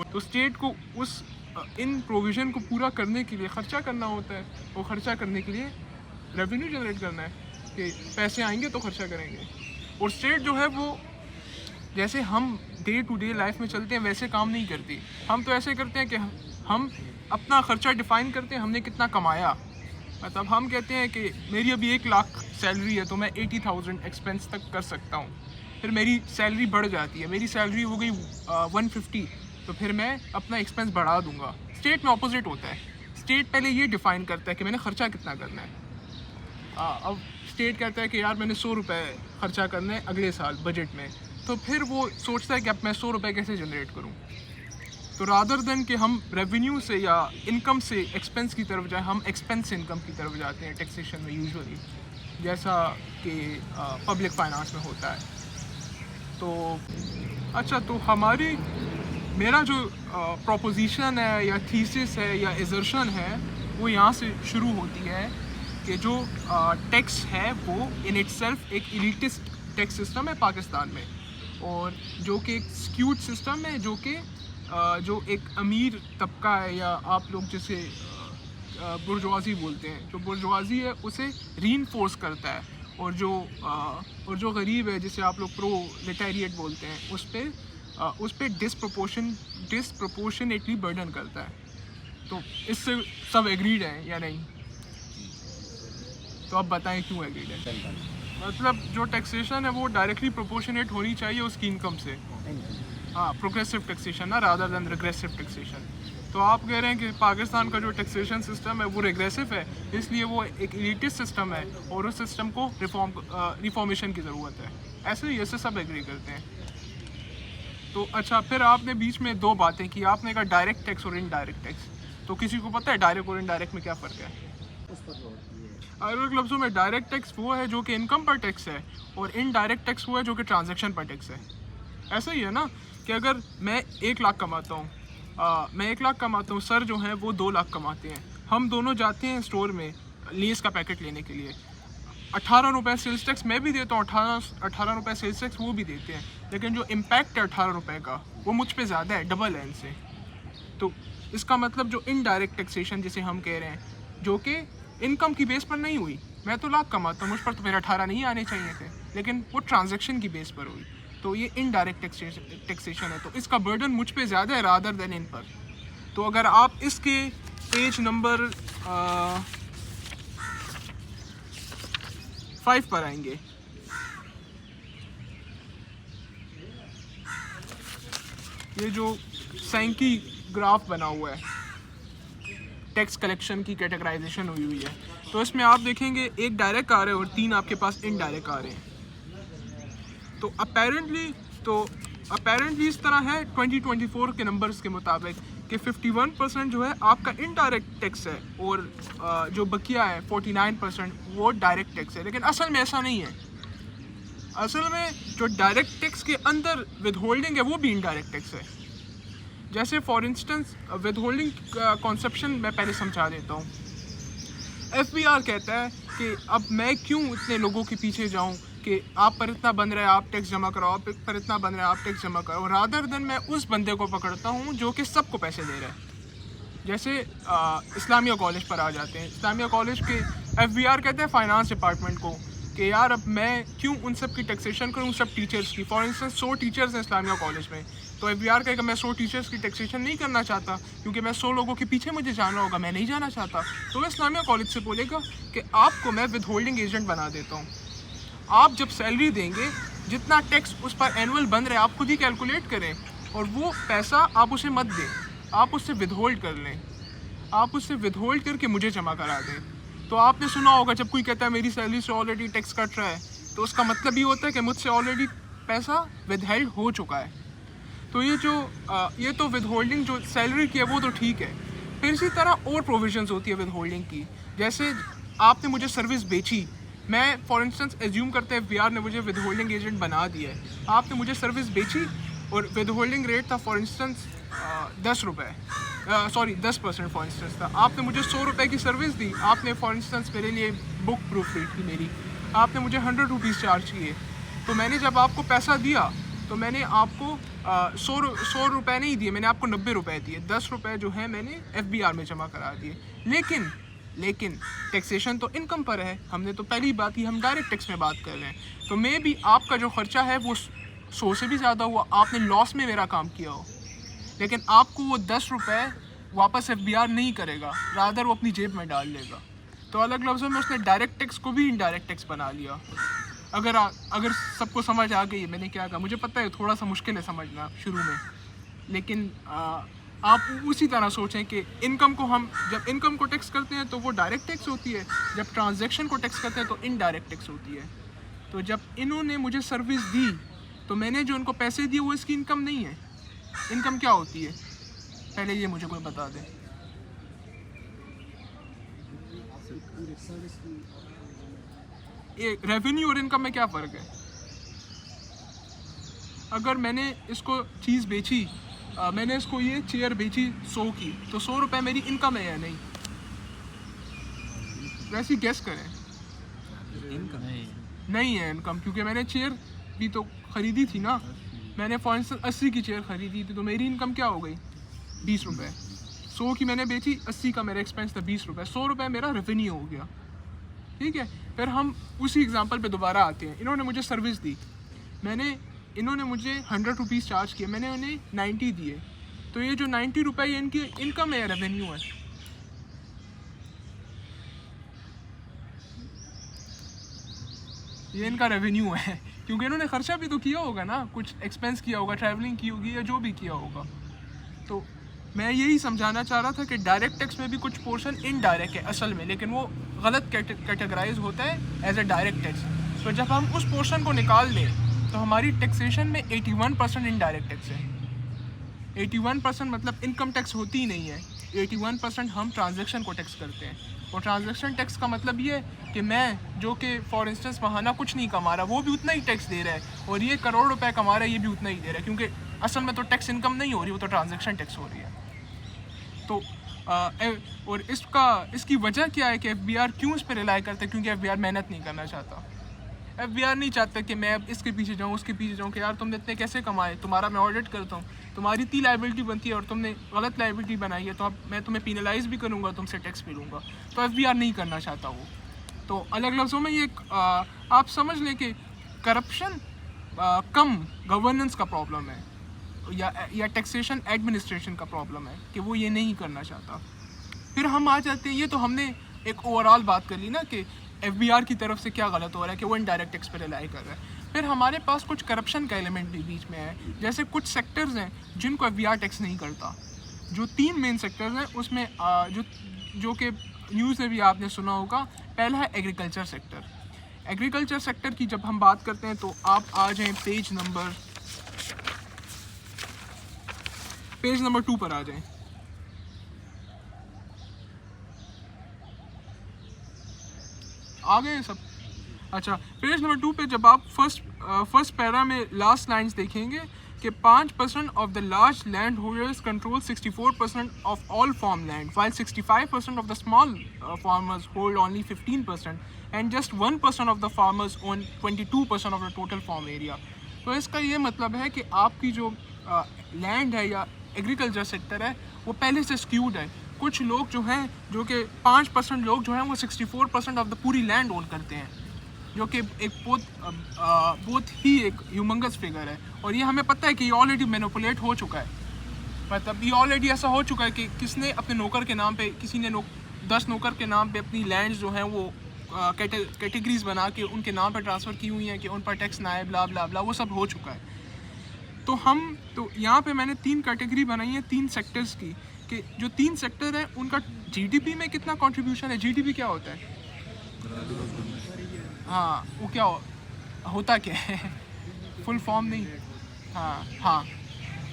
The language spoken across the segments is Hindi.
तो स्टेट को उस इन प्रोविज़न को पूरा करने के लिए ख़र्चा करना होता है, और ख़र्चा करने के लिए रेवेन्यू जनरेट करना है कि पैसे आएंगे तो ख़र्चा करेंगे। और स्टेट जो है वो जैसे हम डे टू डे लाइफ में चलते हैं वैसे काम नहीं करती। हम तो ऐसे करते हैं कि हम अपना ख़र्चा डिफ़ाइन करते हैं, हमने कितना कमाया। मतलब हम कहते हैं कि मेरी अभी 1 लाख सैलरी है तो मैं 80,000 एक्सपेंस तक कर सकता हूँ। फिर मेरी सैलरी बढ़ जाती है, मेरी सैलरी हो गई 150, तो फिर मैं अपना एक्सपेंस बढ़ा दूंगा। स्टेट में ऑपोजिट होता है। स्टेट पहले ये डिफ़ाइन करता है कि मैंने ख़र्चा कितना करना है। अब स्टेट कहता है कि यार मैंने 100 रुपये ख़र्चा करना है अगले साल बजट में, तो फिर वो सोचता है कि अब मैं 100 रुपये कैसे जनरेट करूँ। तो रादर देन कि हम रेवेन्यू से या इनकम से एक्सपेंस की तरफ जाए, हम एक्सपेंस इनकम की तरफ जाते हैं टैक्सेशन में यूजुअली, जैसा कि पब्लिक फाइनेंस में होता है। तो अच्छा, तो मेरा जो प्रोपोजिशन है या थीसिस है या एजर्शन है वो यहाँ से शुरू होती है कि जो टैक्स है वो इन इटसेल्फ एक एलिटिस्ट टैक्स सिस्टम है पाकिस्तान में, और जो कि एक स्क्यूड सिस्टम है, जो एक अमीर तबका है या आप लोग जिसे बुर्जुआजी बोलते हैं, जो बुर्जुआजी है उसे रीइंफोर्स करता है, और जो गरीब है जिसे आप लोग प्रोलेटेरिएट बोलते हैं उस पर डिसप्रोपोर्शनेटली बर्डन करता है। तो इससे सब एग्रीड हैं या नहीं? तो अब बताएं क्यों एग्रीड है। मतलब जो टैक्सेशन है वो डायरेक्टली प्रोपोर्शनेट होनी चाहिए उसकी इनकम से। हाँ, प्रोग्रेसिव टैक्सेशन ना, रादर देन रिग्रेसिव टैक्सेशन। तो आप कह रहे हैं कि पाकिस्तान का जो टैक्सेशन सिस्टम है वो रिग्रेसिव है, इसलिए वो एक एलिटिस्ट सिस्टम है और उस सिस्टम को रिफॉर्मेशन की ज़रूरत है। ऐसे सब एग्री करते हैं। तो अच्छा, फिर आपने बीच में 2 बातें की। आपने कहा डायरेक्ट टैक्स और इनडायरेक्ट टैक्स। तो किसी को पता है डायरेक्ट और इनडायरेक्ट में क्या फ़र्क है? अलग लफ्ज़ों में डायरेक्ट टैक्स वो है जो कि इनकम पर टैक्स है, और इनडायरेक्ट टैक्स वो है जो कि ट्रांजैक्शन पर टैक्स है। ऐसा ही है ना कि अगर मैं 1 लाख कमाता हूँ, सर जो हैं वो 2 लाख कमाते हैं, हम दोनों जाते हैं स्टोर में लेस का पैकेट लेने के लिए। 18 रुपये सेल्स टैक्स मैं भी देता हूँ, 18 रुपये सेल्स टैक्स वो भी देते हैं, लेकिन जो इम्पैक्ट है 18 रुपये का वो मुझ पे ज़्यादा है, डबल है इनसे। तो इसका मतलब जो इनडायरेक्ट टैक्सेशन जिसे हम कह रहे हैं, जो कि इनकम की बेस पर नहीं हुई, मैं तो लाख कमाता हूँ, मुझ पर तो मेरे 18 नहीं आने चाहिए थे, लेकिन वो ट्रांजैक्शन की बेस पर हुई, तो ये इनडायरेक्ट टैक्सेशन है। तो इसका बर्डन मुझ पे ज़्यादा है रादर देन इन पर। तो अगर आप इसके पेज नंबर 5 पर आएंगे, ये जो सैंकी ग्राफ बना हुआ है, टैक्स कलेक्शन की कैटेगराइजेशन हुई है, तो इसमें आप देखेंगे 1 डायरेक्ट आ रहा है और 3 आपके पास इनडायरेक्ट आ रहे हैं। तो अपेरेंटली इस तरह है 2024 के नंबर्स के मुताबिक कि 51% जो है आपका इनडायरेक्ट टैक्स है, और जो बकिया है 49% वो डायरेक्ट टैक्स है। लेकिन असल में ऐसा नहीं है। असल में जो डायरेक्ट टैक्स के अंदर विद होल्डिंग है वो भी इनडायरेक्ट टैक्स है। जैसे फॉर इंस्टेंस विद होल्डिंग का कॉन्सेप्शन मैं पहले समझा देता हूँ। FBR कहता है कि अब मैं क्यों इतने लोगों के पीछे जाऊँ कि आप पर इतना बन रहा है आप टैक्स जमा कराओ, आप पर इतना बन रहा है आप टैक्स जमा कराओ, रादर देन मैं उस बंदे को पकड़ता हूँ जो कि सबको पैसे दे रहा है। जैसे इस्लामिया कॉलेज पर आ जाते हैं। इस्लामिया कॉलेज के FBR कहते हैं फाइनेंस डिपार्टमेंट को कि यार अब मैं क्यों उन सब की टैक्सेशन करूँ, सब टीचर्स की। फॉर इंस्टेंस 100 टीचर्स हैं इस्लामिया कॉलेज में, तो FBR कहेगा मैं 100 टीचर्स की टैक्सेशन नहीं करना चाहता क्योंकि मैं 100 लोगों के पीछे मुझे जाना होगा, मैं नहीं जाना चाहता। तो वह इस्लामिया कॉलेज से बोलेगा कि आपको मैं विद होल्डिंग एजेंट बना देता हूँ। आप जब सैलरी देंगे, जितना टैक्स उस पर एनुअल बन रहा है आप खुद ही कैलकुलेट करें, और वो पैसा आप उसे मत दें, आप उससे विदहोल्ड कर लें, आप उससे विदहोल्ड करके मुझे जमा करा दें। तो आपने सुना होगा जब कोई कहता है मेरी सैलरी से ऑलरेडी टैक्स कट रहा है, तो उसका मतलब ये होता है कि मुझसे ऑलरेडी पैसा विदहेल्ड हो चुका है। तो ये तो विदहोल्डिंग जो सैलरी की है वो तो ठीक है। फिर इसी तरह और प्रोविजंस होती है विदहोल्डिंग की। जैसे आपने मुझे सर्विस बेची, मैं फॉर इंस्टेंस एज्यूम करते हैं FBR ने मुझे विदहोल्डिंग एजेंट बना दिया है, आपने मुझे सर्विस बेची और विदहोल्डिंग रेट था फॉर इंस्टेंस 10% फॉर इंस्टेंस था। आपने मुझे 100 रुपये की सर्विस दी, आपने फॉर इंस्टेंस मेरे लिए बुक प्रूफ रीड की मेरी, आपने मुझे 100 रुपीज़ चार्ज किए। तो मैंने जब आपको पैसा दिया तो मैंने आपको 100 रुपये नहीं दिए, मैंने आपको 90 रुपये दिए, 10 रुपये जो है मैंने FBR में जमा करा दिए। लेकिन टैक्सेशन तो इनकम पर है, हमने तो पहली बात ही हम डायरेक्ट टैक्स में बात कर रहे हैं। तो मे भी आपका जो खर्चा है वो 100 से भी ज़्यादा हुआ, आपने लॉस में मेरा काम किया हो, लेकिन आपको वो 10 रुपये वापस FBR नहीं करेगा, रादर वो अपनी जेब में डाल लेगा। तो अलग लफ्ज़ों में उसने डायरेक्ट टैक्स को भी इनडायरेक्ट टैक्स बना लिया। अगर सबको समझ आ गई है मैंने क्या कहा, मुझे पता है थोड़ा सा मुश्किल है समझना शुरू में, लेकिन आप उसी तरह सोचें कि इनकम को हम जब इनकम को टैक्स करते हैं तो वो डायरेक्ट टैक्स होती है, जब ट्रांजैक्शन को टैक्स करते हैं तो इनडायरेक्ट टैक्स होती है। तो जब इन्होंने मुझे सर्विस दी तो मैंने जो उनको पैसे दिए वो इसकी इनकम नहीं है। इनकम क्या होती है, पहले ये मुझे कोई बता दे। रेवेन्यू और इनकम में क्या फ़र्क है? अगर मैंने इसको चीज़ बेची, मैंने इसको ये चेयर बेची 100 की, तो 100 रुपये मेरी इनकम है या नहीं? वैसे ही गेस करें। इनकम नहीं है इनकम, क्योंकि मैंने चेयर भी तो ख़रीदी थी ना। मैंने फॉर इंस्टेंस 80 की चेयर ख़रीदी थी, तो मेरी इनकम क्या हो गई? 20 रुपये। 100 की मैंने बेची, 80 का मेरा एक्सपेंस था 20 रुपये, 100 रुपये मेरा रेवेन्यू हो गया। ठीक है, फिर हम उसी एग्जांपल पे दोबारा आते हैं। इन्होंने मुझे सर्विस दी, इन्होंने मुझे 100 रुपीज़ चार्ज किए, मैंने उन्हें 90 दिए, तो ये जो 90 रुपये इनकी इनकम है या रेवेन्यू है? ये इनका रेवेन्यू है, क्योंकि इन्होंने खर्चा भी तो किया होगा ना, कुछ एक्सपेंस किया होगा, ट्रैवलिंग की होगी या जो भी किया होगा। तो मैं यही समझाना चाह रहा था कि डायरेक्ट टैक्स में भी कुछ पोर्शन इनडायरेक्ट है असल में, लेकिन वो गलत कैटेगराइज होता है एज ए डायरेक्ट टैक्स। तो जब हम उस पोर्शन को निकाल दें तो हमारी टैक्सेशन में 81% इनडायरेक्ट टैक्स है। 81% मतलब इनकम टैक्स होती ही नहीं है, 81% हम ट्रांजैक्शन को टैक्स करते हैं। और ट्रांजैक्शन टैक्स का मतलब ये है कि मैं जो कि फॉर इंस्टेंस महाना कुछ नहीं कमा रहा, वो भी उतना ही टैक्स दे रहा है, और ये करोड़ रुपए कमा रहा है, ये भी उतना ही दे रहा है, क्योंकि असल में तो टैक्स इनकम नहीं हो रही, वो तो ट्रांजैक्शन टैक्स हो रही है। तो और इसकी वजह क्या है कि FBR क्यों इस पर रिलाई करता है? क्योंकि FBR मेहनत नहीं करना चाहता। FBR नहीं चाहता कि मैं अब इसके पीछे जाऊँ, उसके पीछे जाऊँ कि यार तुमने इतने कैसे कमाए, तुम्हारा मैं ऑडिट करता हूँ, तुम्हारी इतनी लाइबिलिटी बनती है और तुमने गलत लाइबिलिटी बनाई है, तो अब मैं तुम्हें पीनलाइज भी करूँगा, तुमसे टैक्स भी लूँगा। तो FBR नहीं करना चाहता वो। तो अलग लफ्ज़ों में ये आप समझ लें कि करप्शन कम गवर्नेंस का प्रॉब्लम है, या टैक्सेशन एडमिनिस्ट्रेशन का प्रॉब्लम है कि वो ये नहीं करना चाहता। फिर हम आ जाते हैं, ये तो हमने एक ओवरऑल बात कर ली ना कि FBR की तरफ से क्या गलत हो रहा है कि वो इनडायरेक्ट टैक्स पर रिलाई कर रहा है। फिर हमारे पास कुछ करप्शन का एलिमेंट भी बीच में है, जैसे कुछ सेक्टर्स हैं जिनको FBR टैक्स नहीं करता। जो 3 मेन सेक्टर्स हैं उसमें जो कि न्यूज़ में भी आपने सुना होगा, पहला है एग्रीकल्चर सेक्टर। एग्रीकल्चर सेक्टर की जब हम बात करते हैं तो आप आ जाएँ पेज नंबर 2 पर आ जाएं। आ गए सब? अच्छा, पेज नंबर 2 पे जब आप फर्स्ट पैरा में लास्ट लाइंस देखेंगे कि 5% of the large land holders control 64% of all farm land, while 65% of the small farmers hold only 15%, and just 1% of the farmers own 22% of the total farm area। तो इसका ये मतलब है कि आपकी जो लैंड है या एग्रीकल्चर सेक्टर है वो पहले से स्क्यूड है। कुछ लोग जो हैं, जो कि 5% लोग जो हैं वो 64% ऑफ द पूरी लैंड ओन करते हैं, जो कि एक बहुत ही एक ह्यूमंगस फिगर है। और ये हमें पता है कि ये ऑलरेडी मैनिपुलेट हो चुका है, मतलब ये ऑलरेडी ऐसा हो चुका है कि किसने अपने नौकर के नाम पे, किसी ने 10 नौकर के नाम पे अपनी लैंड जो हैं वो कैटेगरीज बना के उनके नाम पे ट्रांसफ़र की हुई हैं कि उन पर टैक्स ना आए, ब्ला ब्ला ब्ला, वो सब हो चुका है। तो यहाँ पे मैंने 3 कैटेगरी बनाई है 3 सेक्टर्स की, कि जो 3 सेक्टर हैं उनका GDP में कितना कंट्रीब्यूशन है। GDP क्या होता है? हाँ, वो क्या होता क्या है? फुल फॉर्म नहीं। हाँ,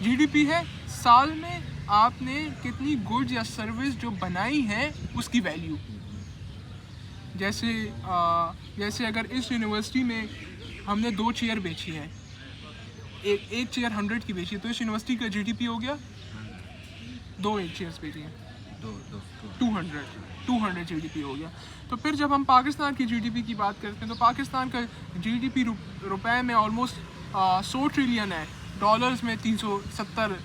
GDP है साल में आपने कितनी गुड्स या सर्विस जो बनाई है उसकी वैल्यू। जैसे अगर इस यूनिवर्सिटी में हमने 2 चेयर बेची है, एक चेयर 100 की बेची, तो इस यूनिवर्सिटी का GDP हो गया 2 चेयर्स बेची हैं, 200 GDP हो गया। तो फिर जब हम पाकिस्तान की GDP की बात करते हैं तो पाकिस्तान का GDP रुपए में ऑलमोस्ट 100 ट्रिलियन है, डॉलर्स में 370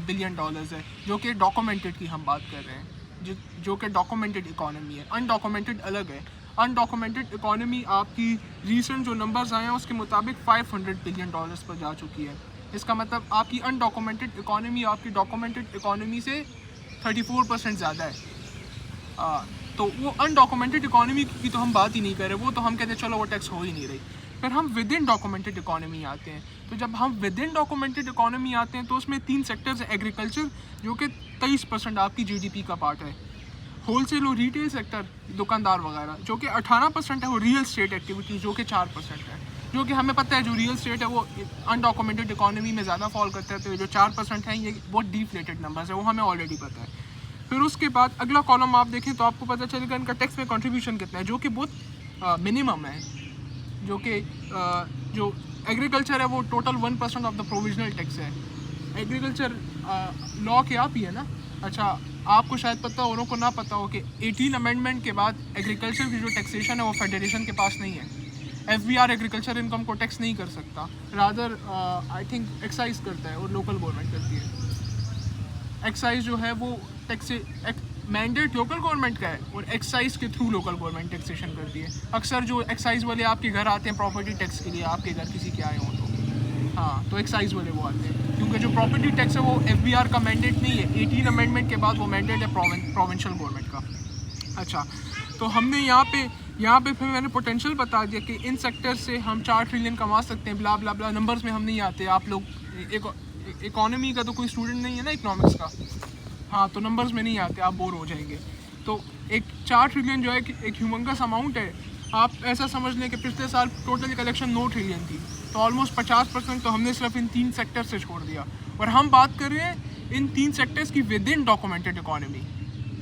बिलियन डॉलर्स है, जो कि डॉक्यूमेंटेड की हम बात कर रहे हैं, जो कि डॉक्यूमेंटेड इकोनॉमी है। अनडॉक्यूमेंटेड अलग है। अनडॉक्यूमेंटेड इकोनॉमी आपकी रिसेंट जो नंबर्स आए हैं उसके मुताबिक 500 बिलियन डॉलर्स पर जा चुकी है। इसका मतलब आपकी अनडॉक्यूमेंटेड इकोनॉमी आपकी डॉक्यूमेंटेड इकोनॉमी से 34% ज़्यादा है। तो वो अनडॉक्यूमेंटेड इकोनॉमी की तो हम बात ही नहीं कर रहे, वो तो हम कहते हैं चलो वो टैक्स हो ही नहीं रही। फिर हम विद इन डॉक्यूमेंटेड इकोनॉमी आते हैं। तो जब हम विद इन डॉक्यूमेंटेड इकोनॉमी आते हैं तो उसमें 3 सेक्टर्स हैं। एग्रीकल्चर जो कि 23% आपकी जीडीपी का पार्ट है, होलसेल और रिटेल सेक्टर दुकानदार वगैरह जो कि 18% है, और रियल स्टेट एक्टिविटीज़ जो कि 4% है, जो कि हमें पता है जो रियल स्टेट है वो अनडॉक्यूमेंटेड इकोनॉमी में ज़्यादा फॉल करता है। तो जो 4% है ये बहुत डिफ्लेटेड नंबर्स है, वो हमें ऑलरेडी पता है। फिर उसके बाद अगला कॉलम आप देखें तो आपको पता चलेगा इनका टैक्स में कंट्रीब्यूशन कितना है, जो कि बहुत मिनिमम है। जो कि जो एग्रीकल्चर है वो total 1% of the provisional tax है। एग्रीकल्चर लॉ के आप ही है ना। अच्छा, आपको शायद पता हो, औरों को ना पता हो कि 18 अमेंडमेंट के बाद एग्रीकल्चर की जो टैक्सेशन है वो फेडरेशन के पास नहीं है। एफबीआर एग्रीकल्चर इनकम को टैक्स नहीं कर सकता, रादर आई थिंक एक्साइज करता है और लोकल गवर्नमेंट करती है। एक्साइज जो है वो टैक्स मैंडेट लोकल गवर्नमेंट का है और एक्साइज के थ्रू लोकल गवर्नमेंट टैक्सेशन करती है। अक्सर जो एक्साइज वाले आपके घर आते हैं प्रॉपर्टी टैक्स के लिए, आपके घर किसी के आए हों तो हाँ, तो एक्साइज वाले वो आते हैं, क्योंकि जो प्रॉपर्टी टैक्स है वो एफबीआर का मैंडेट नहीं है। 18 अमेंडमेंट के बाद वो मैंडेट है प्रोविंशियल गवर्नमेंट का। अच्छा, तो हमने यहाँ पे फिर मैंने पोटेंशियल बता दिया कि इन सेक्टर से हम 4 ट्रिलियन कमा सकते हैं, ब्ला ब्ला ब्ला। नंबर्स में हम नहीं आते, आप लोग इकोनॉमी का तो कोई स्टूडेंट नहीं है ना, इकोनॉमिक्स का, हाँ, तो नंबर्स में नहीं आते, आप बोर हो जाएंगे। तो एक 4 ट्रिलियन जो है एक ह्यूमंगस अमाउंट है। आप ऐसा समझ लें कि पिछले साल टोटल कलेक्शन 9 ट्रिलियन थी, तो ऑलमोस्ट 50% तो हमने सिर्फ इन 3 सेक्टर से छोड़ दिया। और हम बात कर रहे हैं इन 3 सेक्टर्स की with in documented economy.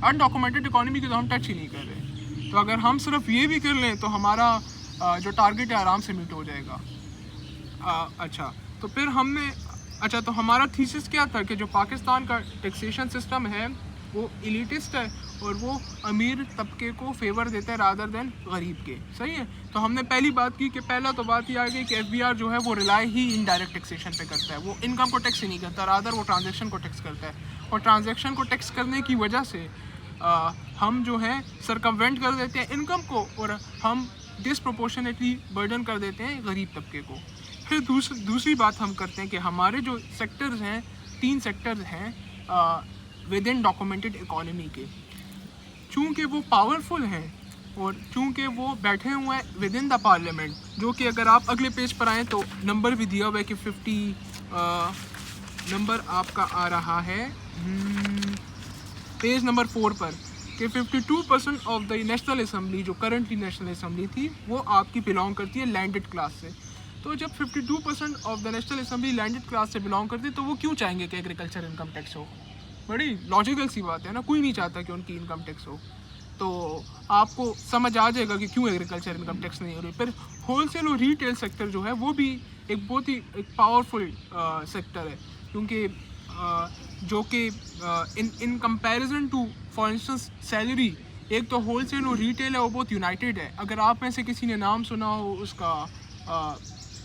Undocumented economy की तो हम टच ही नहीं कर रहे। तो अगर हम सिर्फ ये भी कर लें तो हमारा जो टारगेट है आराम से मीट हो जाएगा। अच्छा, तो फिर तो हमारा थीसिस क्या था कि जो पाकिस्तान का टैक्सेशन सिस्टम है वो एलिटिस्ट है और वो अमीर तबके को फेवर देता है रादर देन गरीब के। सही है। तो हमने पहली बात की कि पहला तो बात ये आ गई कि एफबीआर जो है वो रिलाई ही इनडायरेक्ट टैक्सेशन पे करता है। वो इनकम को टैक्स ही नहीं करता, रादर वो ट्रांजैक्शन को टैक्स करता है। और ट्रांजैक्शन को टैक्स करने की वजह से हम जो है सरकमवेंट कर देते हैं इनकम को और हम डिसप्रोपोर्शनेटली बर्डन कर देते हैं गरीब तबके को। फिर दूसरी बात हम करते हैं कि हमारे जो सेक्टर्स हैं, 3 सेक्टर्स हैं विद इन डॉक्यूमेंटेड इकोनॉमी के, चूँकि वो पावरफुल हैं और चूँकि वो बैठे हुए हैं विद इन द पार्लियामेंट, जो कि अगर आप अगले पेज पर आएँ तो नंबर भी दिया हुआ है कि 50 नंबर आपका आ रहा है पेज नंबर 4 पर कि 52% ऑफ द नेशनल असम्बली, जो करंटली नेशनल असम्बली थी, वो आपकी बिलोंग करती है लैंडेड क्लास से। तो जब 52% of the national assembly landed class से बिलोंग करती है तो वो क्यों चाहेंगे कि एग्रीकल्चर इनकम टैक्स हो? बड़ी लॉजिकल सी बात है ना, कोई नहीं चाहता कि उनकी इनकम टैक्स हो। तो आपको समझ आ जाएगा कि क्यों एग्रीकल्चर इनकम टैक्स नहीं हो रही। फिर होलसेल और रिटेल सेक्टर जो है वो भी एक बहुत ही एक पावरफुल सेक्टर है, क्योंकि जो कि in comparison to for instance salary, एक तो होलसेल और रिटेल है वो बहुत यूनाइटेड है। अगर आप में से किसी ने नाम सुना हो उसका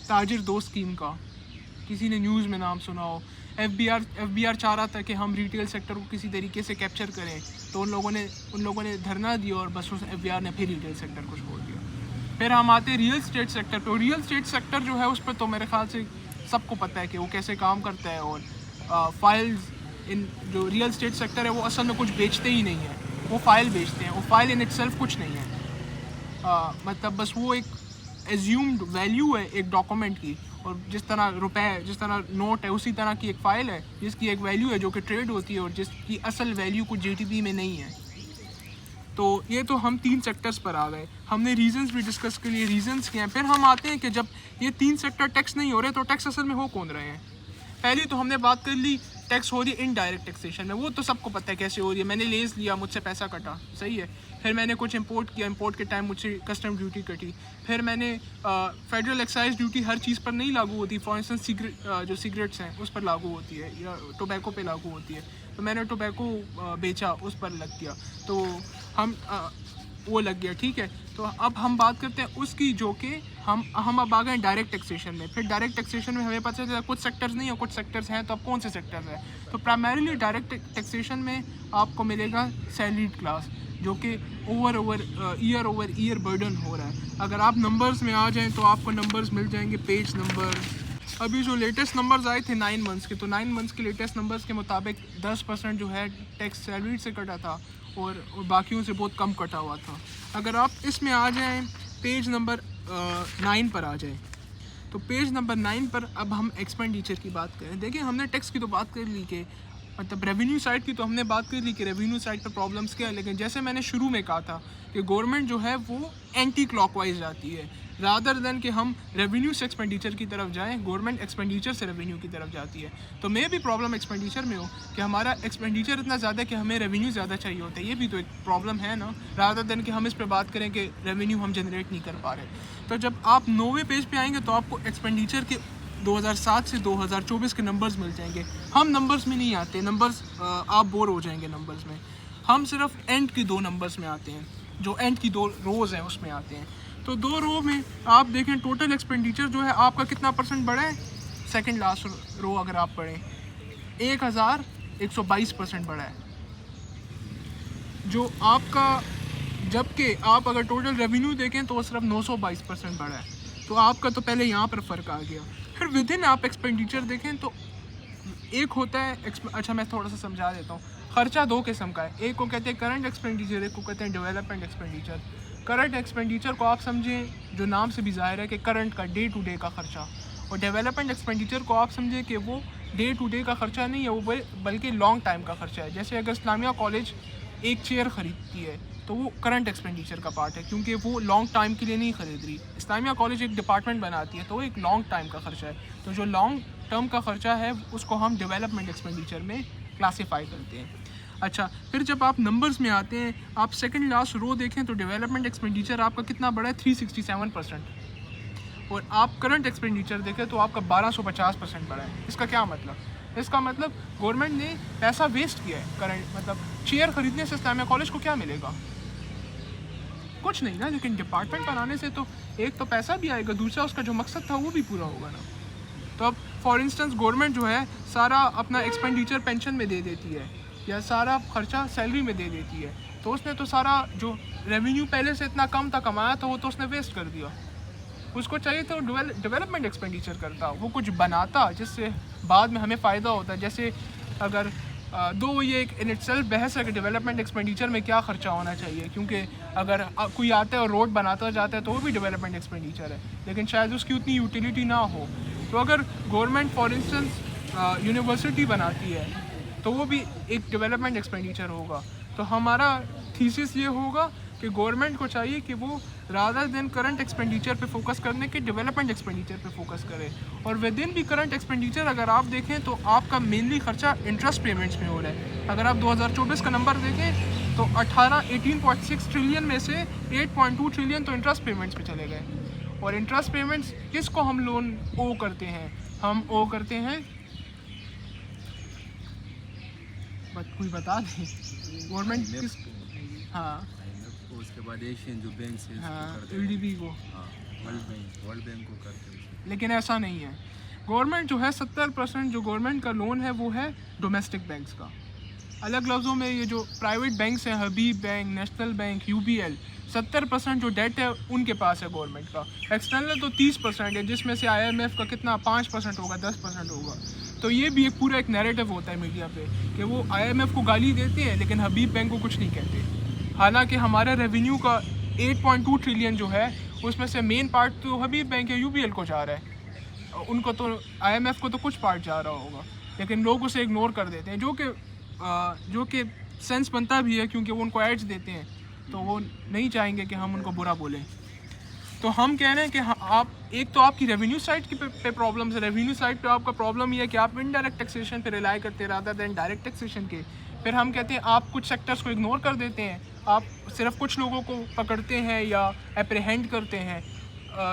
ताजिर दोस्त स्कीम का, किसी ने न्यूज़ में नाम सुना हो, एफबीआर चाह रहा था कि हम रिटेल सेक्टर को किसी तरीके से कैप्चर करें, तो उन लोगों ने धरना दिया और बस उस एफबीआर ने फिर रिटेल सेक्टर को छोड़ दिया। फिर हम आते हैं रियल स्टेट सेक्टर पे। रियल स्टेट सेक्टर जो है उस पर तो मेरे ख्याल से सबको पता है कि वो कैसे काम करता है। और फाइल्स इन जो रियल स्टेट सेक्टर है वो असल में कुछ बेचते ही नहीं है, वो फाइल बेचते हैं। वो फाइल इन इटसेल्फ कुछ नहीं है, मतलब बस वो एक एज्यूम्ड वैल्यू है एक डॉक्यूमेंट की। और जिस तरह रुपए, जिस तरह नोट है, उसी तरह की एक फ़ाइल है जिसकी एक वैल्यू है जो कि ट्रेड होती है और जिसकी असल वैल्यू कुछ जीडीपी में नहीं है। तो ये तो हम 3 सेक्टर्स पर आ गए। हमने रीजंस भी डिस्कस के लिए रीजंस किए हैं। फिर हम आते हैं कि जब ये 3 सेक्टर टैक्स नहीं हो रहे तो टैक्स असल में हो कौन रहे हैं। पहली तो हमने बात कर ली टैक्स हो रही है इनडायरेक्ट टैक्सेशन में, वो तो सबको पता है कैसे हो रही है। मैंने लेस लिया, मुझसे पैसा कटा, सही है। फिर मैंने कुछ इंपोर्ट किया, इंपोर्ट के टाइम मुझसे कस्टम ड्यूटी कटी। फिर मैंने फेडरल एक्साइज ड्यूटी हर चीज़ पर नहीं लागू होती। फॉर इंस्टेंस जो सिगरेट्स हैं उस पर लागू होती है या टोबैको पे लागू होती है, तो मैंने टोबैको बेचा, उस पर लग गया। तो हम वो लग गया, ठीक है। तो अब हम बात करते हैं उसकी, जो कि हम अब आ गए डायरेक्ट टैक्सेशन में। फिर डायरेक्ट टैक्सेशन में हमें पता चला कुछ सेक्टर्स नहीं है, कुछ सेक्टर्स हैं, तो अब कौन से सेक्टर्स हैं। तो प्राइमरीली डायरेक्ट टैक्सेशन में आपको मिलेगा सैलरीड क्लास, जो कि ओवर ईयर बर्डन हो रहा है। अगर आप नंबर्स में आ जाएं तो आपको नंबर्स मिल जाएंगे, पेज नंबर। अभी जो लेटेस्ट नंबर्स आए थे 9 मंथ्स के, तो 9 मंथ्स के लेटेस्ट नंबर्स के मुताबिक 10% जो है टैक्स सैलरी से कटा था और बाकियों से बहुत कम कटा हुआ था। अगर आप इसमें आ जाएं, पेज नंबर 9 पर आ जाएं, तो पेज नंबर 9 पर अब हम एक्सपेंडिचर की बात करें। देखिए, हमने टैक्स की तो बात कर ली कि मतलब रेवेन्यू साइड की तो हमने बात कर ली कि रेवेन्यू साइड पर प्रॉब्लम्स क्या है, लेकिन जैसे मैंने शुरू में कहा था कि गवर्नमेंट जो है वो एंटी क्लॉकवाइज जाती है। रादर देन कि हम रेवेन्यू से एक्सपेंडिचर की तरफ जाएं, गवर्नमेंट एक्सपेंडिचर से रेवेन्यू की तरफ जाती है। तो मे भी प्रॉब्लम एक्सपेंडिचर में हो कि हमारा एक्सपेंडिचर इतना ज़्यादा कि हमें रेवेन्यू ज़्यादा चाहिए होता है, ये भी तो एक प्रॉब्लम है ना। रादर देन कि हम इस पर बात करें कि रेवेन्यू हम जनरेट नहीं कर पा रहे। तो जब आप 9वें पेज पे आएंगे तो आपको एक्सपेंडिचर के 2007 से 2024 के नंबर्स मिल जाएंगे। हम नंबर्स में नहीं आते, नंबर्स आप बोर हो जाएंगे नंबर्स में। हम सिर्फ एंड की 2 नंबर्स में आते हैं, जो एंड की 2 रोज़ हैं उसमें आते हैं। तो 2 रो में आप देखें टोटल एक्सपेंडिचर जो है आपका कितना परसेंट बढ़ा है। सेकंड लास्ट रो अगर आप पढ़ें 1122% बढ़ा है जो आपका, जबकि आप अगर टोटल रेवेन्यू देखें तो वो सिर्फ 922% बढ़ा है। तो आपका तो पहले यहाँ पर फ़र्क आ गया। फिर विद इन आप एक्सपेंडिचर देखें तो एक होता है अच्छा मैं थोड़ा सा समझा देता हूँ। खर्चा 2 किस्म का है, एक को कहते हैं करंट एक्सपेंडिचर, एक को कहते हैं डेवलपमेंट एक्सपेंडिचर। करंट एक्सपेंडिचर को आप समझें जो नाम से भी ज़ाहिर है कि करंट का डे टू डे का खर्चा, और डेवलपमेंट एक्सपेंडिचर को आप समझें कि वो डे टू डे का खर्चा नहीं है, वो बल्कि लॉन्ग टाइम का खर्चा है। जैसे अगर इस्लामिया कॉलेज एक चेयर ख़रीदती है तो वो करंट एक्सपेंडिचर का पार्ट है, क्योंकि वो लॉन्ग टाइम के लिए नहीं ख़रीद रही। इस्लामिया कॉलेज एक डिपार्टमेंट बनाती है तो वो एक लॉन्ग टाइम का खर्चा है। तो जो लॉन्ग टर्म का खर्चा है उसको हम डेवलपमेंट एक्सपेंडिचर में क्लासीफाई करते हैं। अच्छा, फिर जब आप नंबर्स में आते हैं, आप सेकंड लास्ट रो देखें तो डेवलपमेंट एक्सपेंडिचर आपका कितना बढ़ा है 367%, और आप करंट एक्सपेंडिचर देखें तो आपका 1250% बढ़ा है। इसका क्या मतलब? इसका मतलब गवर्नमेंट ने पैसा वेस्ट किया है। करंट मतलब चेयर ख़रीदने से इस्लामिया कॉलेज को क्या मिलेगा? कुछ नहीं ना। लेकिन डिपार्टमेंट बनाने से तो एक तो पैसा भी आएगा, दूसरा उसका जो मकसद था वो भी पूरा होगा ना। तो अब फॉर इंस्टेंस गवर्नमेंट जो है सारा अपना एक्सपेंडिचर पेंशन में दे देती है या सारा खर्चा सैलरी में दे देती है, तो उसने तो सारा जो रेवेन्यू पहले से इतना कम था कमाया था वो तो उसने वेस्ट कर दिया। उसको चाहिए तो डेवलपमेंट एक्सपेंडिचर करता, वो कुछ बनाता जिससे बाद में हमें फ़ायदा होता है। जैसे अगर दो ये एक इन इटसेल्फ बहस है कि डेवलपमेंट एक्सपेंडिचर में क्या ख़र्चा होना चाहिए, क्योंकि अगर कोई आता है और रोड बनाता जाता है तो वो भी डेवलपमेंट एक्सपेंडिचर है, लेकिन शायद उसकी उतनी यूटिलिटी ना हो। तो अगर गवर्नमेंट फॉर इंस्टेंस यूनिवर्सिटी बनाती है तो वो भी एक डेवलपमेंट एक्सपेंडिचर होगा। तो हमारा थीसिस ये होगा कि गवर्नमेंट को चाहिए कि वो रादर देन करंट एक्सपेंडिचर पे फोकस करने के डेवलपमेंट एक्सपेंडिचर पे फोकस करे। और विद इन भी करंट एक्सपेंडिचर अगर आप देखें तो आपका मेनली खर्चा इंटरेस्ट पेमेंट्स में हो रहा है। अगर आप 2024 का नंबर देखें तो 18.6 ट्रिलियन में से 8.2 ट्रिलियन तो इंटरेस्ट पेमेंट्स पे चले गए। और इंटरेस्ट पेमेंट्स किसको हम लोन ओ करते हैं? हम ओ करते हैं, कोई बता दें गवर्नमेंट किस? हाँ, उसके बाद एशियन जो बैंक है हाँ, ADB को, वर्ल्ड बैंक को करते हैं। लेकिन ऐसा नहीं है। गवर्नमेंट जो है 70% जो गवर्नमेंट का लोन है वो है डोमेस्टिक बैंक्स का। अलग लफ्ज़ों में ये जो प्राइवेट बैंक्स हैं, हबीब बैंक, नेशनल बैंक, UBL, 70% जो डेट है उनके पास है गवर्नमेंट का। एक्सटर्नल तो 30% है, जिसमें से IMF का कितना 5% होगा, 10% होगा। तो ये भी एक पूरा एक नैरेटिव होता है मीडिया पे कि वो IMF को गाली देते हैं लेकिन हबीब बैंक को कुछ नहीं कहते। हालांकि हमारे रेवेन्यू का 8.2 ट्रिलियन जो है उसमें से मेन पार्ट तो हबीब बैंक या UBL को जा रहा है, उनको तो IMF को तो कुछ पार्ट जा रहा होगा, लेकिन लोग उसे इग्नोर कर देते हैं, जो कि सेंस बनता भी है क्योंकि वो उनको एड्स देते हैं तो वो नहीं चाहेंगे कि हम उनको बुरा बोलें। तो हम कह रहे हैं कि आप एक तो आपकी रेवेन्यू साइड की पे प्रॉब्लम है। रेवेन्यू साइड पे आपका प्रॉब्लम ये है कि आप इनडायरेक्ट टैक्सेशन पे रिलाई करते हैं रादर देन डायरेक्ट टैक्सेशन के। फिर हम कहते हैं आप कुछ सेक्टर्स को इग्नोर कर देते हैं, आप सिर्फ कुछ लोगों को पकड़ते हैं या अप्रीहेंड करते हैं।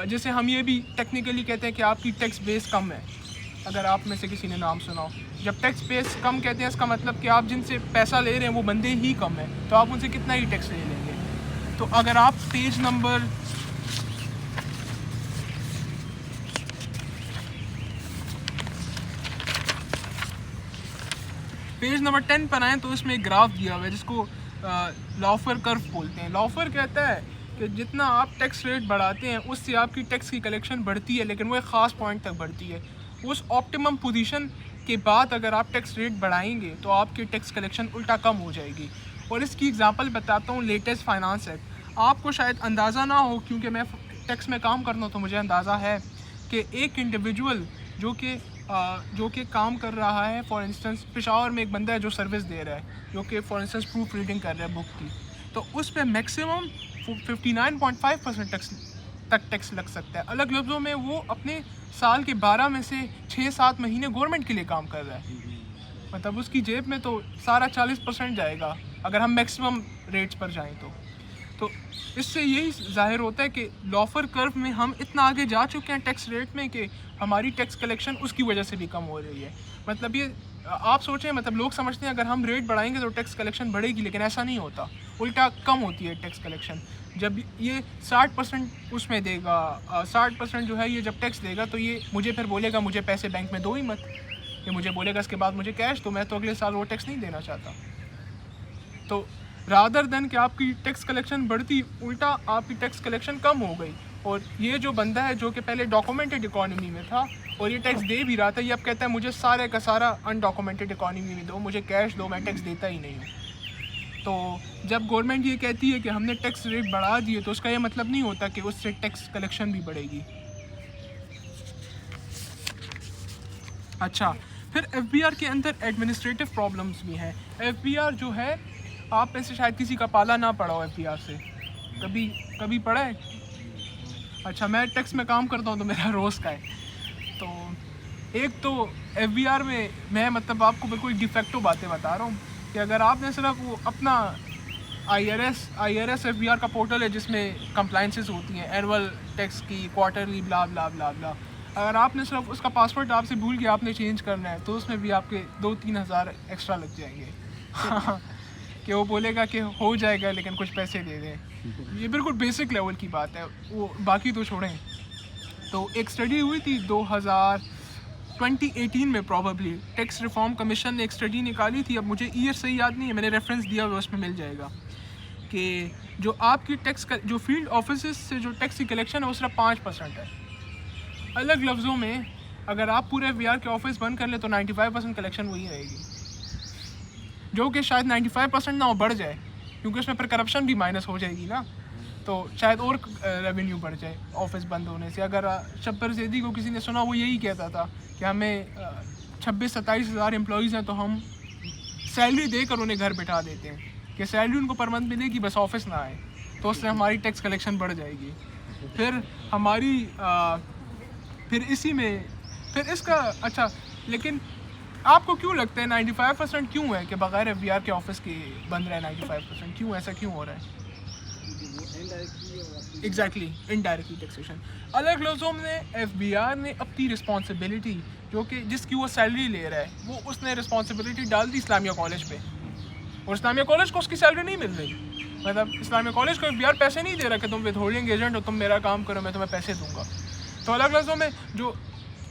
जैसे हम ये भी टेक्निकली कहते हैं कि आपकी टैक्स बेस कम है। अगर आप में से किसी ने नाम सुना हो, जब टैक्स बेस कम कहते हैं इसका मतलब कि आप जिनसे पैसा ले रहे हैं वो बंदे ही कम हैं, तो आप उनसे कितना ही टैक्स ले लेंगे। तो अगर आप पेज नंबर पेज नंबर 10 पर आएँ तो इसमें एक ग्राफ दिया हुआ है जिसको लॉफर कर्व बोलते हैं। लॉफर कहता है कि जितना आप टैक्स रेट बढ़ाते हैं उससे आपकी टैक्स की कलेक्शन बढ़ती है, लेकिन वो एक ख़ास पॉइंट तक बढ़ती है। उस ऑप्टिमम पोजीशन के बाद अगर आप टैक्स रेट बढ़ाएंगे तो आपकी टैक्स कलेक्शन उल्टा कम हो जाएगी। और इसकी एग्जांपल बताता हूँ, लेटेस्ट फाइनेंस एक्ट। आपको शायद अंदाज़ा ना हो क्योंकि मैं टैक्स में काम करता हूँ तो मुझे अंदाज़ा है कि एक इंडिविजुअल जो कि काम कर रहा है, फॉर इंस्टेंस पेशावर में एक बंदा है जो सर्विस दे रहा है, जो कि फॉर इंस्टेंस प्रूफ रीडिंग कर रहा है बुक की, तो उस पर मैक्सिमम 59.5% टैक्स लग सकता है। अलग लफ्ज़ों में वो अपने साल के 12 में से 6-7 महीने गवर्नमेंट के लिए काम कर रहा है। मतलब उसकी जेब में तो सारा 40% जाएगा अगर हम मैक्सिमम रेट्स पर जाएं तो इससे यही जाहिर होता है कि लॉफर कर्व में हम इतना आगे जा चुके हैं टैक्स रेट में कि हमारी टैक्स कलेक्शन उसकी वजह से भी कम हो रही है। मतलब ये आप सोचें, मतलब लोग समझते हैं अगर हम रेट बढ़ाएंगे तो टैक्स कलेक्शन बढ़ेगी, लेकिन ऐसा नहीं होता, उल्टा कम होती है टैक्स कलेक्शन। जब ये 60% उसमें देगा, 60% जो है ये जब टैक्स देगा तो ये मुझे फिर बोलेगा मुझे पैसे बैंक में दो ही मत, ये मुझे बोलेगा इसके बाद मुझे कैश दो, मैं तो अगले साल वो टैक्स नहीं देना चाहता। तो रादर देन कि आपकी टैक्स कलेक्शन बढ़ती, उल्टा आपकी टैक्स कलेक्शन कम हो गई। और ये जो बंदा है जो कि पहले डॉक्यूमेंटेड इकॉनमी में था और ये टैक्स दे भी रहा था, ये अब कहता है मुझे सारे का सारा अनडॉक्यूमेंटेड इकॉनमी में दो, मुझे कैश दो, मैं टैक्स देता ही नहीं हूँ। तो जब गवर्नमेंट ये कहती है कि हमने टैक्स रेट बढ़ा दिए तो उसका ये मतलब नहीं होता कि उससे टैक्स कलेक्शन भी बढ़ेगी। अच्छा, फिर एफबीआर के अंदर एडमिनिस्ट्रेटिव प्रॉब्लम्स भी हैं। एफबीआर जो है, आप में से शायद किसी का पाला ना पड़ा हो एफबीआर से, कभी पढ़ा है? अच्छा, मैं टैक्स में काम करता हूँ तो मेरा रोज़ का है। तो एक तो एफबीआर में मैं मतलब आपको बिल्कुल डिफेक्टो बातें बता रहा हूँ कि अगर आपने सिर्फ वो अपना IRS एफबीआर का पोर्टल है जिसमें कंप्लाइंसेस होती हैं एनुअल टैक्स की, क्वार्टरली, ब्ला ब्ला ब्ला ब्ला, अगर आपने सिर्फ उसका पासवर्ड आपसे भूल के आपने चेंज करना है तो उसमें भी आपके 2-3 हज़ार एक्स्ट्रा लग जाएंगे। कि वो बोलेगा कि हो जाएगा लेकिन कुछ पैसे दे दें। ये बिल्कुल बेसिक लेवल की बात है, वो बाकी तो छोड़ें। तो एक स्टडी हुई थी 2018 में, प्रॉबली टैक्स रिफॉर्म कमीशन ने एक स्टडी निकाली थी, अब मुझे ईयर सही याद नहीं है, मैंने रेफरेंस दिया हुआ उसमें मिल जाएगा, कि जो आपकी टैक्स जो फील्ड ऑफिस से जो टैक्स की कलेक्शन है वो सिर्फ 5% है। अलग लफ्ज़ों में अगर आप पूरे एफबीआर के ऑफिस बंद कर ले तो 95% कलेक्शन वही रहेगी, जो कि शायद 95% ना हो, बढ़ जाए, क्योंकि उसमें फिर करप्शन भी माइनस हो जाएगी ना, तो शायद और रेवेन्यू बढ़ जाए ऑफिस बंद होने से। अगर शब्बर ज़ैदी को किसी ने सुना, वो यही कहता था कि हमें 26-27 हज़ार एम्प्लॉइज़ हैं तो हम सैलरी देकर उन्हें घर बैठा देते हैं कि सैलरी उनको पर मंथ मिलेगी, बस ऑफिस ना आए, तो उससे हमारी टैक्स कलेक्शन बढ़ जाएगी। फिर हमारी फिर इसी में फिर इसका अच्छा, लेकिन आपको क्यों लगता है 95% क्यों है कि बगैर एफबीआर के ऑफिस के बंद रहा है 95%? क्यों ऐसा क्यों हो रहा है? Exactly, indirectly taxation. अलग लफ्ज़ों में एफबीआर ने अपनी रिस्पॉन्सिबिलिटी जो कि जिसकी वो सैलरी ले रहा है, वो उसने रिस्पॉन्सिबिलिटी डाल दी इस्लामिया कॉलेज पे, और इस्लामिया कॉलेज को उसकी सैलरी नहीं मिल रही। मतलब इस्लामिया कॉलेज को एफबीआर पैसे नहीं दे रहा कि तुम विथहोल्डिंग एजेंट हो, तुम मेरा काम करो, मैं तुम्हें पैसे दूंगा। तो अलग लफ्ज़ों में जो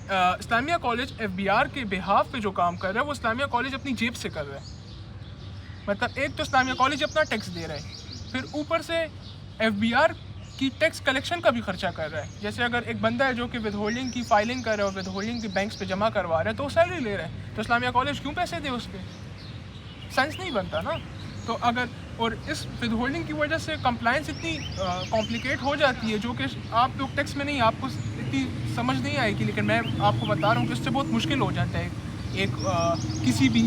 इस्लामिया कॉलेज एफबीआर के बिहाफ पे जो काम कर रहा है वो इस्लामिया कॉलेज अपनी जेब से कर रहा है। मतलब एक तो इस्लामिया कॉलेज अपना टैक्स दे रहा है, फिर ऊपर से एफबीआर की टैक्स कलेक्शन का भी खर्चा कर रहा है। जैसे अगर एक बंदा है जो कि विथहोल्डिंग की फाइलिंग कर रहा है और विथहोल्डिंग की बैंक्स पे जमा करवा रहा है तो वो सैलरी ले रहा है, तो इस्लामिया कॉलेज क्यों पैसे दे उस पर? सेंस नहीं बनता ना। तो अगर और इस विथहोल्डिंग की वजह से कंप्लायंस इतनी कॉम्प्लिकेट हो जाती है जो कि आप लोग टैक्स में नहीं, आपको इतनी समझ नहीं आएगी, लेकिन मैं आपको बता रहा हूँ कि इससे बहुत मुश्किल हो जाता है एक किसी भी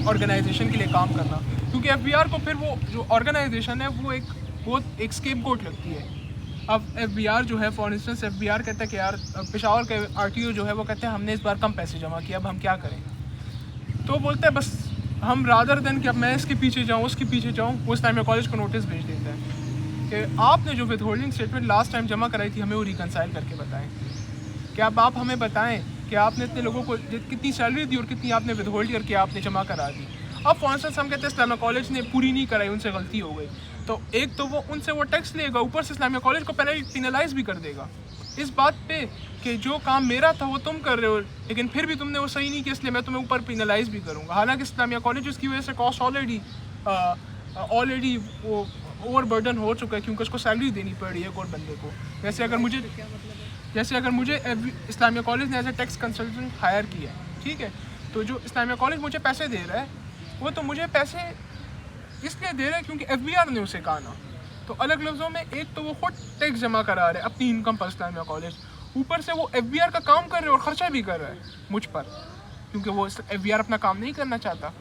ऑर्गेनाइजेशन के लिए काम करना, क्योंकि एफबीआर को फिर वो जो ऑर्गेनाइजेशन है वो एक स्केपगोट लगती है। अब एफबीआर जो है, फॉर इंस्टेंस एफबीआर कहता है कि यार पेशावर के आरटीओ जो है वो कहते हैं हमने इस बार कम पैसे जमा किया, अब हम क्या करें? तो बोलते हैं बस हम रादर देन कि अब मैं इसके पीछे जाऊँ उसके पीछे जाऊँ, वो इस टाइम में कॉलेज को नोटिस भेज देता है कि आपने जो विथहोल्डिंग स्टेटमेंट लास्ट टाइम जमा कराई थी हमें वो रिकनसाइल करके बताएं। कि अब आप हमें बताएं कि आपने इतने लोगों को कितनी सैलरी दी और कितनी आपने विथहोल्ड करके आपने जमा करा दी। अब फॉर इंस्टेंस हम कहते हैं इस्लामिया कॉलेज ने पूरी नहीं कराई, उनसे गलती हो गई, तो एक तो वो उनसे वो टैक्स लेगा, ऊपर से इस्लामिया कॉलेज को पेनलाइज भी कर देगा इस बात पे कि जो काम मेरा था वो तुम कर रहे हो, लेकिन फिर भी तुमने वो सही नहीं किया, इसलिए मैं तुम्हें ऊपर पेनलाइज भी करूँगा। हालांकि इस्लामिया कॉलेज उसकी वजह से कॉस्ट ऑलरेडी वो ओवर बर्डन हो चुका है, क्योंकि उसको सैलरी देनी पड़ रही है एक और बंदे को। जैसे अगर मुझे इस्लामिया कॉलेज ने as a tax consultant hire किया है, ठीक है, तो जो इस्लामिया कॉलेज मुझे पैसे दे रहा है वो तो मुझे पैसे इसलिए दे रहा है क्योंकि FBR ने उसे कहा ना। तो अलग लफ्ज़ों में एक तो वो खुद टैक्स जमा करा रहे अपनी इनकम पर इस्लामिया कॉलेज, ऊपर से वो FBR का काम कर रहे और ख़र्चा भी कर रहा है मुझ पर, क्योंकि वो FBR अपना काम नहीं करना चाहता।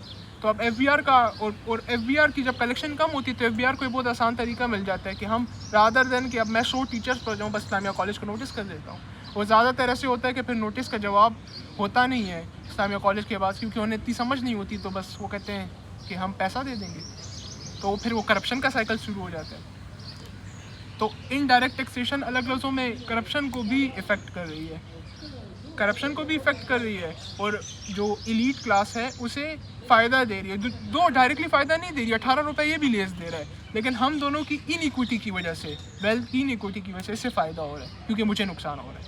तो अब FBR का और FBR की जब कलेक्शन कम होती है तो FBR को बहुत आसान तरीका मिल जाता है कि हम रादर देन कि अब मैं 100 टीचर्स पर जाऊँ, बस इस्लामिया कॉलेज को नोटिस कर देता हूँ। और ज़्यादातर ऐसे होता है कि फिर नोटिस का जवाब होता नहीं है इस्लामिया कॉलेज के बाद, क्योंकि उन्हें इतनी समझ नहीं होती, तो बस वो कहते हैं कि हम पैसा दे देंगे, तो फिर वो करप्शन का साइकिल शुरू हो जाता है। तो इनडायरेक्ट टैक्सेशन अलग लफ्ज़ों में करप्शन को भी इफ़ेक्ट कर रही है, और जो एलीट क्लास है उसे फ़ायदा दे रही है, दो डायरेक्टली फ़ायदा नहीं दे रही है, 18 रुपये ये भी लेस दे रहा है, लेकिन हम दोनों की इनइक्विटी की वजह से, वेल्थ इनइक्विटी की वजह से इससे फ़ायदा हो रहा है, क्योंकि मुझे नुकसान हो रहा है,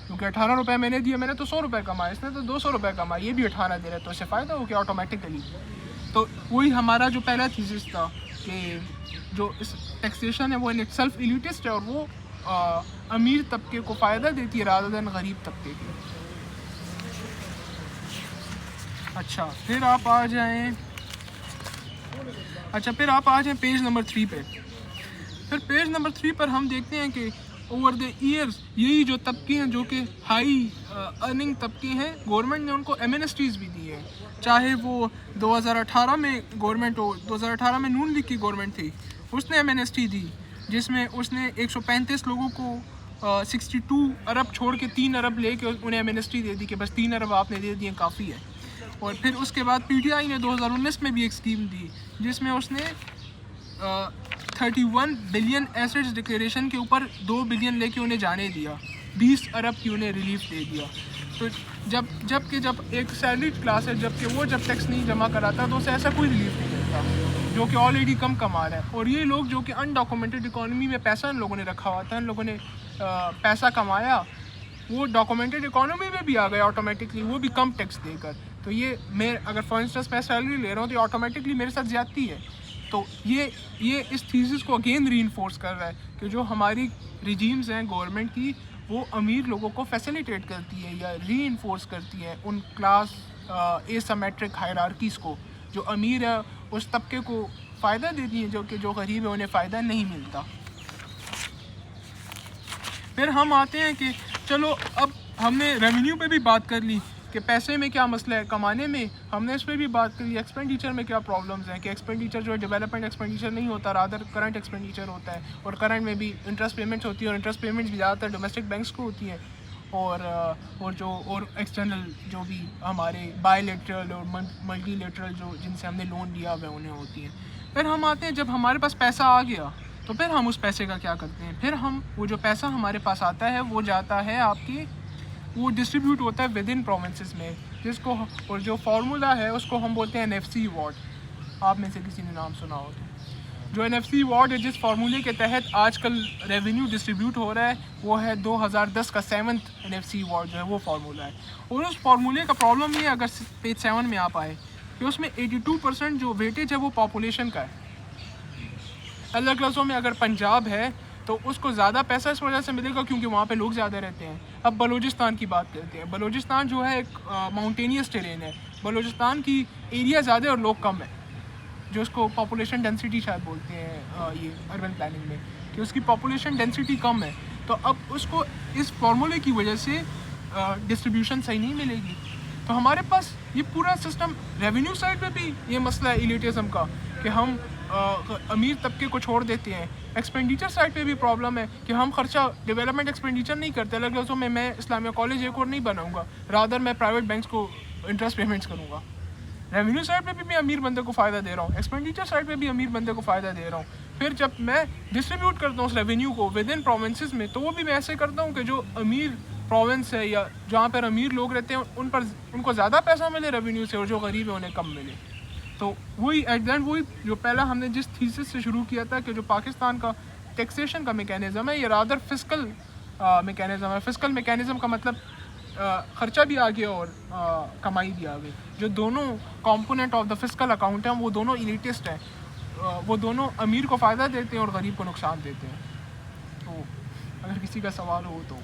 क्योंकि 18 रुपये मैंने दिए, मैंने तो 100 रुपये कमाए, इसने तो 200 रुपये कमाए, ये भी 18 दे रहा है, तो इससे फ़ायदा हो गया ऑटोमेटिकली। तो वही हमारा जो पहला थीसिस था कि जो इस टैक्सेशन है वो इन इटसेल्फ एलिटिस्ट है, और वो अमीर तबके को फ़ायदा देती है रादर देन गरीब तबके की। अच्छा, फिर आप आ जाएं पेज नंबर 3 पे। फिर पेज नंबर 3 पर हम देखते हैं कि ओवर द ईयर्स यही जो तबके हैं जो कि हाई अर्निंग तबके हैं, गवर्नमेंट ने उनको एमनेस्टीज़ भी दी है, चाहे वो 2018 में गवर्नमेंट हो, 2018 में नून लीग की गवर्नमेंट थी, उसने एमनेस्टी दी जिसमें उसने 135 लोगों को 62 अरब छोड़ के 3 अरब ले के उन्हें एमनेस्टी दे दी कि बस 3 अरब आपने दे दिए काफ़ी है। और फिर उसके बाद PTI ने 2019 में भी एक स्कीम दी जिसमें उसने 31 बिलियन एसेट्स डिक्लेरेशन के ऊपर 2 बिलियन लेके उन्हें जाने दिया, 20 अरब की उन्हें रिलीफ दे दिया। तो जब एक सैलरीड क्लास है, जब टैक्स नहीं जमा कराता तो उसे ऐसा कोई रिलीफ नहीं मिलता, जो कि ऑलरेडी कम कमा रहा है। और ये लोग जो कि अनडॉक्यूमेंटेड इकोनॉमी में पैसा इन लोगों ने रखा हुआ था, इन लोगों ने पैसा कमाया, वो डॉक्यूमेंटेड इकोनॉमी में भी आ गया ऑटोमेटिकली, वो भी कम टैक्स देकर। तो ये मैं अगर फॉर इंस्टेंस मैं सैलरी ले रहा हूँ तो ये ऑटोमेटिकली मेरे साथ ज़्यादती है। तो ये इस थीसिस को अगेन रीइंफोर्स कर रहा है कि जो हमारी रिजीम्स हैं गवर्नमेंट की, वो अमीर लोगों को फैसिलिटेट करती है या रीइंफोर्स करती है उन क्लास एसिमेट्रिक हायरार्कीज़ को। जो अमीर है उस तबके को फ़ायदा देती है, जो गरीब है उन्हें फ़ायदा नहीं मिलता। फिर हम आते हैं कि चलो अब हमने रेवेन्यू पे भी बात कर ली कि पैसे में क्या मसला है कमाने में, हमने इस पर भी बात करी, एक्सपेंडिचर में क्या प्रॉब्लम्स हैं कि एक्सपेंडिचर जो है डेवलपमेंट एक्सपेंडिचर नहीं होता, रादर करंट एक्सपेंडिचर होता है, और करंट में भी इंटरेस्ट पेमेंट्स होती है, और इंटरेस्ट पेमेंट्स भी ज़्यादातर डोमेस्टिक बैंक्स को होती हैं, और एक्सटर्नल जो भी हमारे बायलैटरल और मल्टीलैटरल जो जिनसे हमने लोन लिया हुआ उन्हें होती हैं। फिर हम आते हैं जब हमारे पास पैसा आ गया तो फिर हम उस पैसे का क्या करते हैं, फिर हम वो जो पैसा हमारे पास आता है वो जाता है वो डिस्ट्रीब्यूट होता है विद इन प्रोविंसेस में, जिसको और जो फार्मूला है उसको हम बोलते हैं NFC अवार्ड। आप में से किसी ने नाम सुना हो तो जो NFC अवार्ड है, जिस फार्मूले के तहत आजकल रेवेन्यू डिस्ट्रीब्यूट हो रहा है, वो है 2010 का 7th NFC अवार्ड जो है वो फार्मूला है। और उस फार्मूले का प्रॉब्लम ये अगर पेज 7 में आप आए कि उसमें 82% जो वेटेज है वो पॉपुलेशन का है। अलग लफ्ज़ों में अगर पंजाब है तो उसको ज़्यादा पैसा इस वजह से मिलेगा क्योंकि वहाँ पे लोग ज़्यादा रहते हैं। अब बलूचिस्तान की बात करते हैं। बलूचिस्तान जो है एक माउंटेनियस टेरेन है। बलूचिस्तान की एरिया ज़्यादा और लोग कम है, जो उसको पॉपुलेशन डेंसिटी शायद बोलते हैं ये अर्बन प्लानिंग में, कि उसकी पॉपुलेशन डेंसिटी कम है। तो अब उसको इस फार्मूले की वजह से डिस्ट्रीब्यूशन सही नहीं मिलेगी। तो हमारे पास ये पूरा सिस्टम, रेवेन्यू साइड पे भी ये मसला है एलिटिज़म का कि हम अमीर तबके को छोड़ देते हैं। एक्सपेंडिचर साइड पे भी प्रॉब्लम है कि हम खर्चा डेवलपमेंट एक्सपेंडिचर नहीं करते। अलग लफ्ज़ों में मैं इस्लामिया कॉलेज एक और नहीं बनाऊंगा, रादर मैं प्राइवेट बैंक्स को इंटरेस्ट पेमेंट्स करूँगा। रेवेन्यू साइड पे भी मैं अमीर बंदे को फ़ायदा दे रहा हूँ, एक्सपेंडिचर साइड पे भी अमीर बंदे को फ़ायदा दे रहा हूँ। फिर जब मैं डिस्ट्रीब्यूट करता हूँ उस रेवेन्यू को विद इन प्रोविंसेस में, तो वो भी मैं ऐसे करता हूँ कि जो अमीर प्रोविंस है या जहाँ पर अमीर लोग रहते हैं उन पर उनको ज़्यादा पैसा मिले रेवेन्यू से और जो गरीब है उन्हें कम मिले। तो वही एट द एंड वही जो पहला हमने जिस थीसिस से शुरू किया था कि जो पाकिस्तान का टैक्सेशन का मैकेनिज़्म है ये रादर फिस्कल मैकेनिज़्म है। फिस्कल मैकेनिज़्म का मतलब ख़र्चा भी आ गया और कमाई भी आ गई। जो दोनों component of the fiscal account हैं वो दोनों इलीटिस्ट हैं, वो दोनों अमीर को फ़ायदा देते हैं और गरीब को नुकसान देते हैं। तो अगर किसी का सवाल हो तो